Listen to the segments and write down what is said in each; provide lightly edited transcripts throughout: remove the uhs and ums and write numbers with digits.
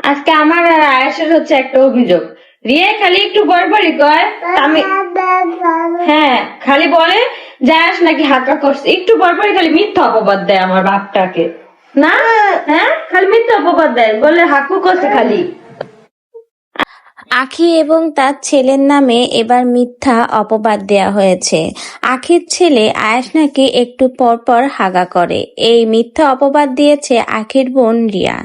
আজকে আমার আর আয়েশের হচ্ছে একটা অভিযোগ। রিয়া খালি একটু বড়বড়ি কয়, আমি হ্যাঁ খালি বলে যাস নাকি হাঁকা করছে, একটু বড়বড়ি খালি মিথ্যা অপবাদ দেয় আমার বাপটাকে। না হ্যাঁ খালি মিথ্যা অপবাদ দেয়, বলে হাকু করছে খালি। আখি এবং তার ছেলের নামে এবার মিথ্যা অপবাদ দেয়া হয়েছে। আখির ছেলে আয়েশ নাকি একটু পর পর হাগা করে, এই মিথ্যা অপবাদ দিয়েছে আখির বোন রিয়া।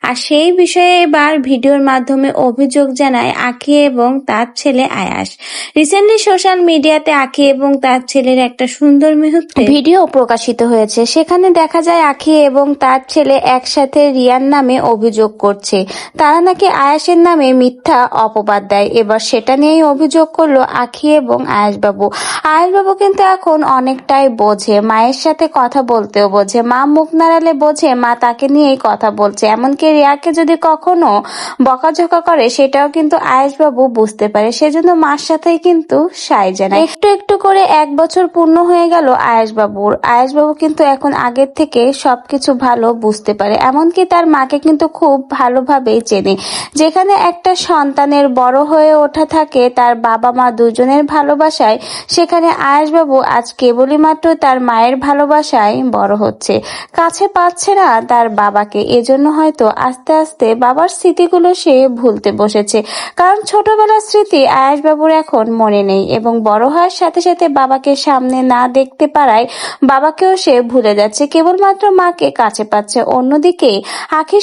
আর সেই বিষয়ে এবার ভিডিওর মাধ্যমে অভিযোগ জানায় আখি এবং তার ছেলে আয়াস। রিসেন্টলি সোশ্যাল মিডিয়াতে আখি এবং তার ছেলের একটা সুন্দর মুহূর্তে ভিডিও প্রকাশিত হয়েছে। সেখানে দেখা যায় আখি এবং তার ছেলে একসাথে রিয়ার নামে অভিযোগ করছে, তারা নাকি আয়াসের নামে মিথ্যা অপবাদ দেয়। এবার সেটা নিয়েই অভিযোগ করলো আখি এবং আয়াসবাবু। আয়াসবাবু কিন্তু এখন অনেকটাই বোঝে, মায়ের সাথে কথা বলতেও বোঝে, মা মুখ নাড়ালে বোঝে মা তাকে নিয়েই কথা বলছে। এমনকি রিয়াকে যদি কখনো বকাঝকা করে সেটাও কিন্তু আয়াসবাবু বুঝতে পারে, সেজন্য মার সাথেই কিন্তু সায় জানায়। একটু একটু করে 1 বছর পূর্ণ হয়ে গেল আয়াসবাবুর। আয়াসবাবু কিন্তু এখন আগের থেকে সবকিছু ভালো বুঝতে পারে, এমনকি তার মাকে কিন্তু খুব ভালোভাবেই চেনে। যেখানে একটা সন্তানের বড় হয়ে ওঠা থাকে তার বাবা মা দুজনের ভালোবাসায়, সেখানে আয়াসবাবু আজ কেবলই মাত্র তার মায়ের ভালোবাসায় বড় হচ্ছে, কাছে পাচ্ছে না তার বাবাকে। এজন্য হয়তো আস্তে আস্তে বাবার স্মৃতিগুলো সে ভুলতে বসেছে, কারণ ছোটবেলার স্মৃতি আয়াসবাবুর এখন মনে নেই এবং বড় হওয়ার সাথে সাথে বাবাকে সামনে না দেখতে পারায় বাবাকেও সে ভুলে যাচ্ছে, কেবলমাত্র মাকে কাছে পাচ্ছে। অন্যদিকে আখি